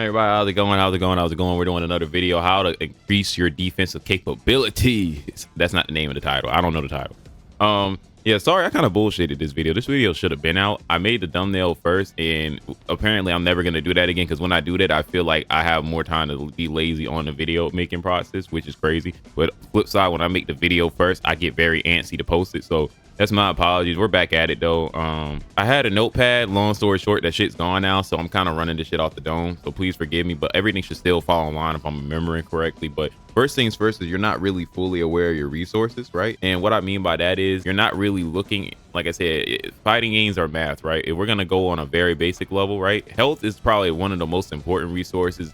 everybody, how's it going? How's it going? How's it going? We're doing another video, how to increase your defensive capabilities. That's not the name of the title. I don't know the title. Yeah, sorry, I kind of bullshitted this video. This video should have been out. I made the thumbnail first, and apparently I'm never going to do that again, because when I do that, I feel like I have more time to be lazy on the video making process, which is crazy. But flip side, when I make the video first, I get very antsy to post it. So that's my apologies. We're back at it though. I had a notepad. Long story short, that shit's gone now, so I'm kind of running this shit off the dome. So please forgive me, but everything should still fall in line if I'm remembering correctly. But first things first is you're not really fully aware of your resources, right? And what I mean by that is you're not really looking, like I said, fighting games are math, right? If we're gonna go on a very basic level, right? Health is probably one of the most important resources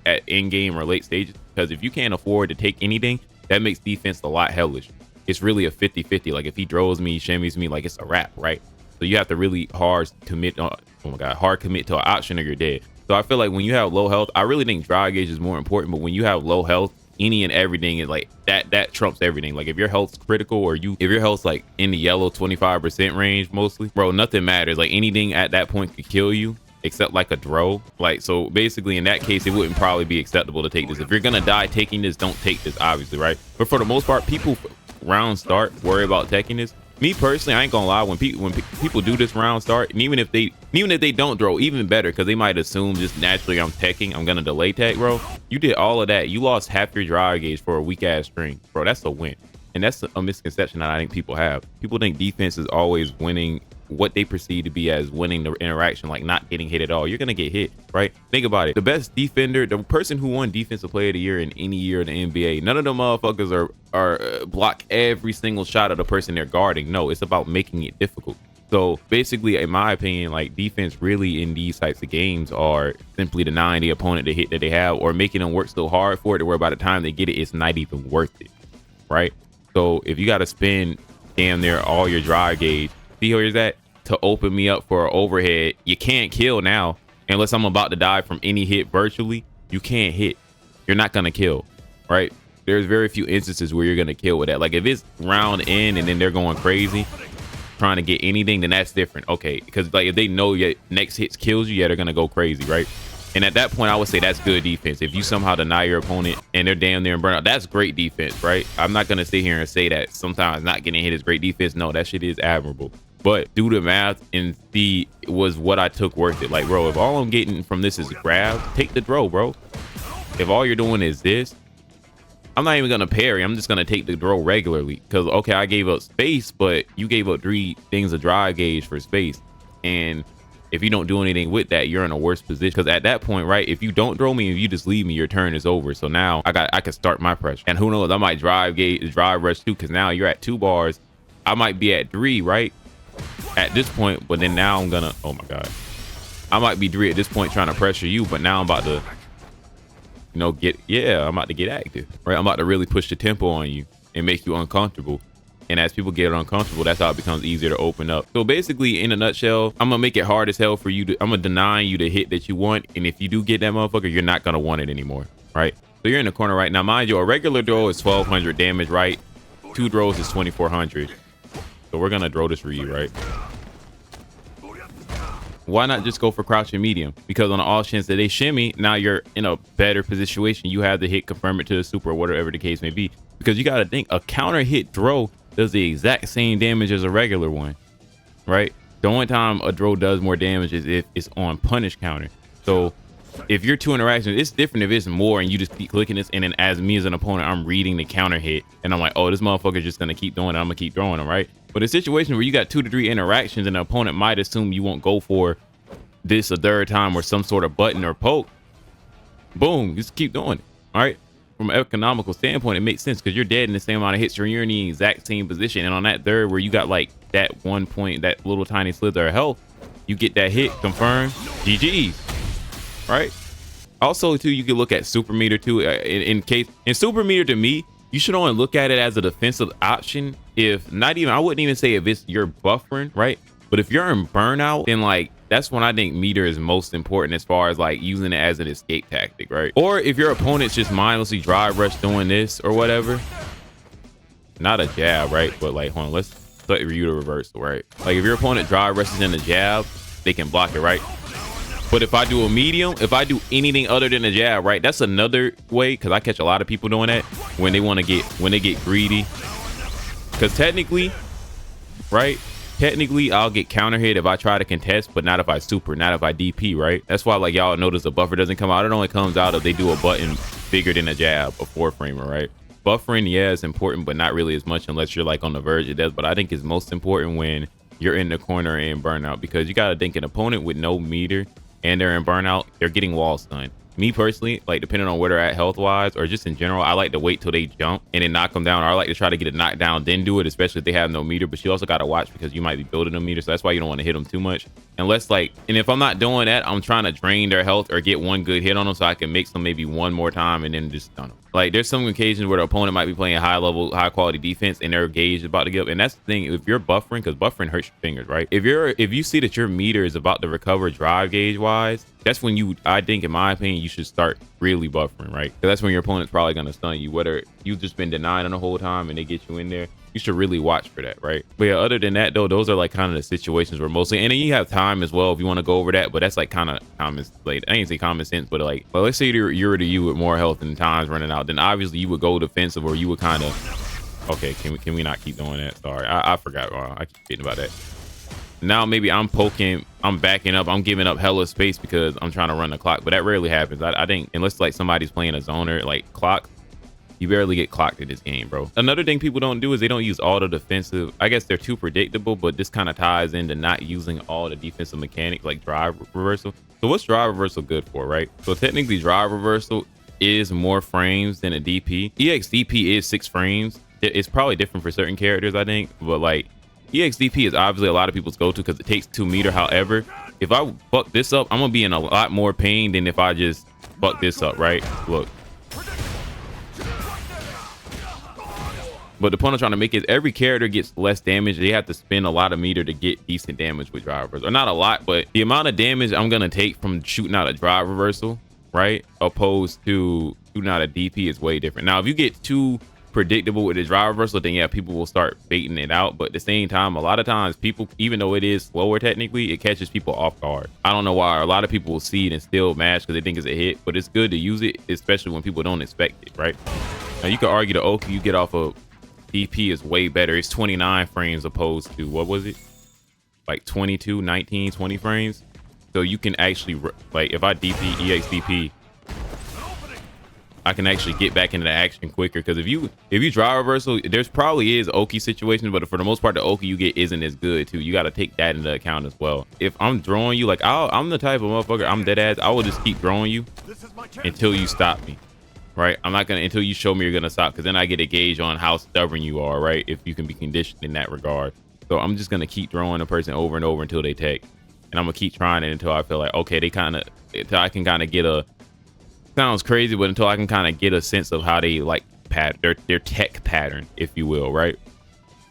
at in-game or late stages, because if you can't afford to take anything, that makes defense a lot hellish. It's really a 50-50. Like if he throws me, shimmies me, like it's a wrap, right? So you have to really hard commit to an option or you're dead. So I feel like when you have low health, I really think dry gauge is more important, but when you have low health, any and everything is like that trumps everything. Like if your health's critical, or if your health's like in the yellow 25% range mostly, bro, nothing matters. Like anything at that point could kill you, except like a throw. Like, so basically in that case, it wouldn't probably be acceptable to take this. If you're gonna die taking this, don't take this, obviously, right? But for the most part, people round start worry about taking this. Me personally, I ain't gonna lie, when people do this round start, and even if they don't throw, even better, because they might assume just naturally I'm teching, I'm gonna delay tech, bro. You did all of that, you lost half your dry gauge for a weak ass string, bro. That's a win. And that's a misconception that I think people have. People think defense is always winning what they perceive to be as winning the interaction, like not getting hit at all. You're gonna get hit, right? Think about it. The best defender, the person who won defensive player of the year in any year in the NBA, none of them motherfuckers are block every single shot of the person they're guarding. No, it's about making it difficult. So basically, in my opinion, like defense really in these types of games are simply denying the opponent the hit that they have, or making them work so hard for it to where by the time they get it, it's not even worth it, right? So if you got to spend damn near all your dry gauge, see where's that, to open me up for an overhead, you can't kill now unless I'm about to die from any hit virtually. You can't hit. You're not gonna kill, right? There's very few instances where you're gonna kill with that. Like if it's round in and then they're going crazy trying to get anything, then that's different. Okay, because like if they know your next hit kills you, yeah, they're gonna go crazy, right? And at that point, I would say that's good defense. If you somehow deny your opponent and they're damn near and burn out, that's great defense, right? I'm not gonna sit here and say that sometimes not getting hit is great defense. No, that shit is admirable. But do the math and see, was what I took worth it? Like, bro, if all I'm getting from this is grab, take the throw, bro. If all you're doing is this, I'm not even gonna parry. I'm just gonna take the throw regularly, because okay, I gave up space, but you gave up 3 things of dry gauge for space. And if you don't do anything with that, you're in a worse position, because at that point, right, if you don't throw me, if you just leave me, your turn is over. So now I can start my pressure, and who knows, I might drive rush too, because now you're at 2 bars, I might be at 3, right, at this point. But then now I'm gonna, oh my god, I might be 3 at this point trying to pressure you, but now I'm about to, you know, I'm about to get active, right? I'm about to really push the tempo on you and make you uncomfortable. And as people get uncomfortable, that's how it becomes easier to open up. So basically, in a nutshell, I'm gonna make it hard as hell for you to, I'm gonna deny you the hit that you want. And if you do get that motherfucker, you're not gonna want it anymore, right? So you're in the corner right now. Mind you, a regular throw is 1200 damage, right? 2 throws is 2400. So we're gonna throw this for you, right? Why not just go for crouching medium? Because on the off chance that they shimmy, now you're in a better position. You have the hit, confirm it to the super, or whatever the case may be. Because you got to think, a counter hit throw does the exact same damage as a regular one, right? The only time a throw does more damage is if it's on punish counter. So if you're 2 interactions, it's different if it's more and you just keep clicking this, and then as me as an opponent, I'm reading the counter hit and I'm like, oh, this motherfucker's just gonna keep doing it, I'm gonna keep throwing them, right? But a situation where you got 2 to 3 interactions and the opponent might assume you won't go for this a 3rd time or some sort of button or poke, boom, just keep doing it. All right, from an economical standpoint, it makes sense, because you're dead in the same amount of hits, so you're in the exact same position. And on that 3rd where you got like that 1 point, that little tiny slither of health, you get that hit, confirm, GG's, right? Also too, you can look at super meter too. In super meter, to me, you should only look at it as a defensive option. If not even, I wouldn't even say if it's you're buffering, right? But if you're in burnout, then like that's when I think meter is most important, as far as like using it as an escape tactic, right? Or if your opponent's just mindlessly drive rush doing this or whatever, not a jab, right? But like, hold on, let's let you to reverse, right? Like if your opponent drive rushes in the jab, they can block it, right? But if I do a medium, if I do anything other than a jab, right, that's another way, because I catch a lot of people doing that when they want to get, when they get greedy. Because technically, right, technically I'll get counter hit if I try to contest, but not if I super, not if I DP, right? That's why, like, y'all notice the buffer doesn't come out. It only comes out if they do a button bigger than a jab, a 4-framer, right? Buffering, yeah, is important, but not really as much unless you're like on the verge of death. But I think it's most important when you're in the corner and burnout, because you got to think an opponent with no meter and they're in burnout, they're getting wall stun. Me personally, like, depending on where they're at health wise or just in general, I like to wait till they jump and then knock them down, or I like to try to get a knockdown then do it, especially if they have no meter. But you also got to watch, because you might be building a meter, so that's why you don't want to hit them too much unless, like, and if I'm not doing that, I'm trying to drain their health or get one good hit on them so I can mix them maybe one more time and then just stun them. Like, there's some occasions where the opponent might be playing high level, high quality defense and their gauge is about to give up. And that's the thing, if you're buffering, because buffering hurts your fingers, right? If you see that your meter is about to recover drive gauge wise, that's when you, I think, in my opinion, you should start really buffering, right? Because that's when your opponent's probably going to stun you, whether you've just been denying them the whole time and they get you in there. You should really watch for that, right? But yeah, other than that though, those are like kind of the situations where mostly, and then you have time as well if you want to go over that, but that's like kind of common, like, I ain't say common sense, but like, well, let's say you're to you with more health and time's running out, then obviously you would go defensive, or you would kind of, okay, can we not keep doing that? Sorry, I forgot. I keep forgetting about that. Now maybe I'm poking, I'm backing up, I'm giving up hella space because I'm trying to run the clock, but that rarely happens. I think unless like somebody's playing a zoner like clock, you barely get clocked in this game, bro. Another thing people don't do is they don't use all the defensive. I guess they're too predictable, but this kind of ties into not using all the defensive mechanics like drive reversal. So what's drive reversal good for, right? So technically drive reversal is more frames than a DP. EXDP is 6 frames. It's probably different for certain characters, I think, but like EXDP is obviously a lot of people's go-to because it takes 2 meter. However, if I fuck this up, I'm gonna be in a lot more pain than if I just fuck this up, right? Look. But the point I'm trying to make is every character gets less damage. They have to spend a lot of meter to get decent damage with drive reversal. Or not a lot, but the amount of damage I'm going to take from shooting out a drive reversal, right, opposed to shooting out a DP is way different. Now, if you get too predictable with the drive reversal, then yeah, people will start baiting it out. But at the same time, a lot of times people, even though it is slower technically, it catches people off guard. I don't know why. A lot of people will see it and still mash because they think it's a hit, but it's good to use it, especially when people don't expect it, right? Now, you could argue the Oki you get off of DP is way better. It's 29 frames opposed to, what was it, like 22, 19, 20 frames. So you can actually, like, if I DP EXDP, I can actually get back into the action quicker. Because if you drive reversal, there's probably is Oki situations, but for the most part the Oki you get isn't as good too. You got to take that into account as well. If I'm throwing you, like, I'm the type of motherfucker, I'm dead ass, I will just keep throwing you until you stop me. Right, I'm not gonna, until you show me you're gonna stop, because then I get a gauge on how stubborn you are, right? If you can be conditioned in that regard. So I'm just gonna keep throwing a person over and over until they take, and I'm gonna keep trying it until I feel like, okay, they kind of, until I can kind of get a, sounds crazy, but until I can kind of get a sense of how they like their tech pattern, if you will, right?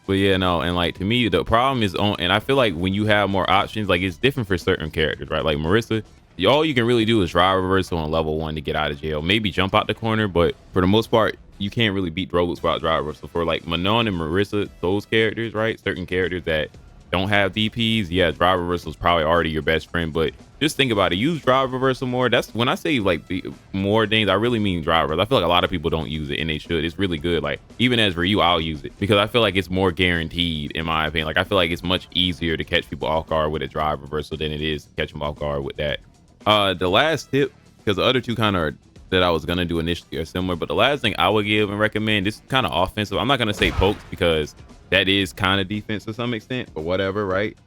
But yeah, no, and like to me the problem is on, and I feel like when you have more options, like it's different for certain characters, right? Like Marissa, all you can really do is drive reversal on level 1 to get out of jail, maybe jump out the corner, but for the most part you can't really beat Drogo's without drive reversal. For like Manon and Marissa, those characters, right, certain characters that don't have DPs, yeah, drive reversal is probably already your best friend. But just think about it, use drive reversal more. That's when I say like the more things, I really mean drive reversal. I feel like a lot of people don't use it and they should. It's really good. Like even as for you, I'll use it because I feel like it's more guaranteed in my opinion. Like I feel like it's much easier to catch people off guard with a drive reversal than it is to catch them off guard with that. The last tip, because the other two kind of that I was gonna do initially are similar, but the last thing I would give and recommend, this is kind of offensive. I'm not gonna say pokes because that is kind of defense to some extent, but whatever, right?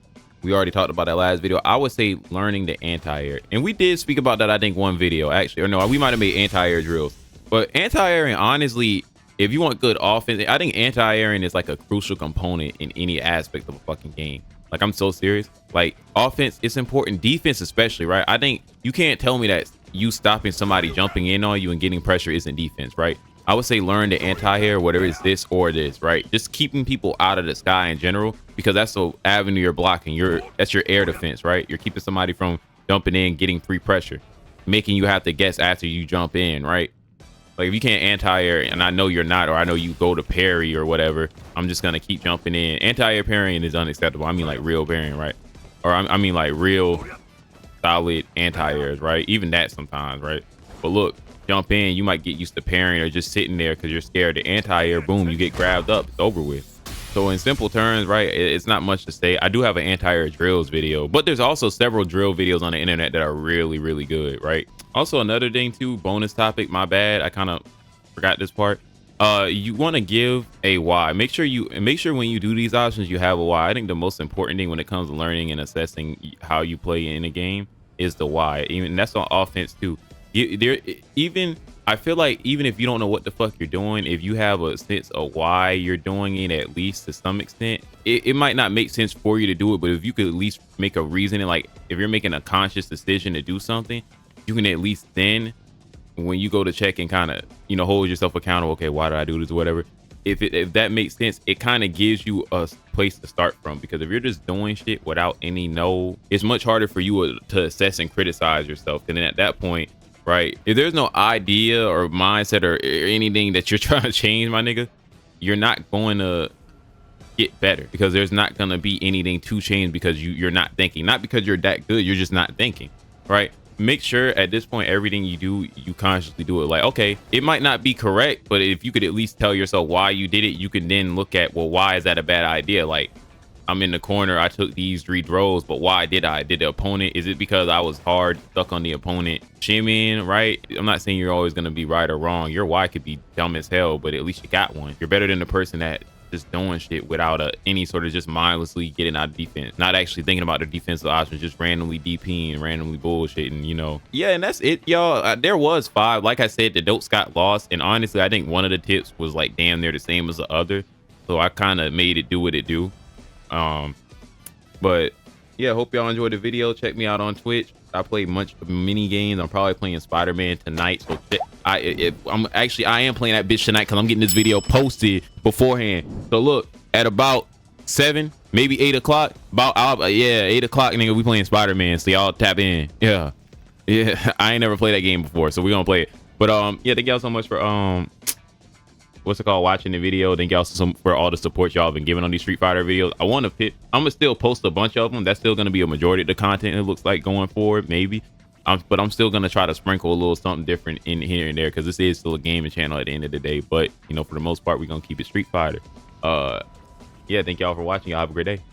We already talked about that last video. I would say learning the anti-air, and we did speak about that, I think, one video actually, or no, we might have made anti-air drills. But anti-airing, honestly, if you want good offense, I think anti-airing is like a crucial component in any aspect of a fucking game. Like, I'm so serious. Like, offense, it's important. Defense especially, right? I think you can't tell me that you stopping somebody jumping in on you and getting pressure isn't defense, right? I would say learn the anti-air, whether it's this or this, right? Just keeping people out of the sky in general, because that's the avenue you're blocking. That's your air defense, right? You're keeping somebody from jumping in, getting free pressure, making you have to guess after you jump in, right? Like if you can't anti-air, and I know you're not, or I know you go to parry or whatever, I'm just gonna keep jumping in. Anti-air parrying is unacceptable. I mean like real parrying, right? Or I mean like real solid anti-airs, right? Even that sometimes, right? But look, jump in, you might get used to parrying or just sitting there because you're scared. The anti-air, boom, you get grabbed up, it's over with. So in simple terms, right, it's not much to say. I do have an anti-air drills video, but there's also several drill videos on the internet that are really, really good, right? Also, another thing too, bonus topic, my bad, I kind of forgot this part. You want to give a why. Make sure when you do these options, you have a why. I think the most important thing when it comes to learning and assessing how you play in a game is the why. Even that's on offense too. I feel like even if you don't know what the fuck you're doing, if you have a sense of why you're doing it, at least to some extent, it might not make sense for you to do it, but if you could at least make a reasoning, like if you're making a conscious decision to do something, you can at least then, when you go to check and kind of, you know, hold yourself accountable, okay, why did I do this or whatever, if that makes sense, it kind of gives you a place to start from. Because if you're just doing shit without any it's much harder for you to assess and criticize yourself. And then at that point, right, if there's no idea or mindset or anything that you're trying to change, my nigga, you're not going to get better, because there's not going to be anything to change, because you're not thinking. Not because you're that good, you're just not thinking, right? Make sure at this point, everything you do, you consciously do it. Like, okay, it might not be correct, but if you could at least tell yourself why you did it, you can then look at, well, why is that a bad idea? Like, I'm in the corner, I took these 3 throws, but why did the opponent, is it because I was hard stuck on the opponent shimmying, right? I'm not saying you're always going to be right or wrong. Your why could be dumb as hell, but at least you got one. You're better than the person that just doing shit without any sort of just mindlessly getting out of defense, not actually thinking about the defensive options, just randomly DPing, randomly bullshitting, you know. Yeah, and that's it, y'all. There was 5. Like I said, the dotes got lost, and honestly, I think one of the tips was like damn near the same as the other, so I kind of made it do what it do. But yeah, hope y'all enjoyed the video. Check me out on Twitch. I play much mini games. I'm probably playing Spider-Man tonight, so I am playing that bitch tonight because I'm getting this video posted beforehand. So look, at about 7, maybe 8 o'clock, 8 o'clock, nigga, we playing Spider-Man, so y'all tap in. Yeah, I ain't never played that game before, so we gonna play it. But yeah, thank y'all so much for watching the video. Thank y'all for all the support y'all been giving on these Street Fighter videos. I'm gonna still post a bunch of them. That's still gonna be a majority of the content, it looks like, going forward, maybe. But I'm still gonna try to sprinkle a little something different in here and there, because this is still a gaming channel at the end of the day. But you know, for the most part, we're gonna keep it Street Fighter. Yeah, thank y'all for watching. Y'all have a great day.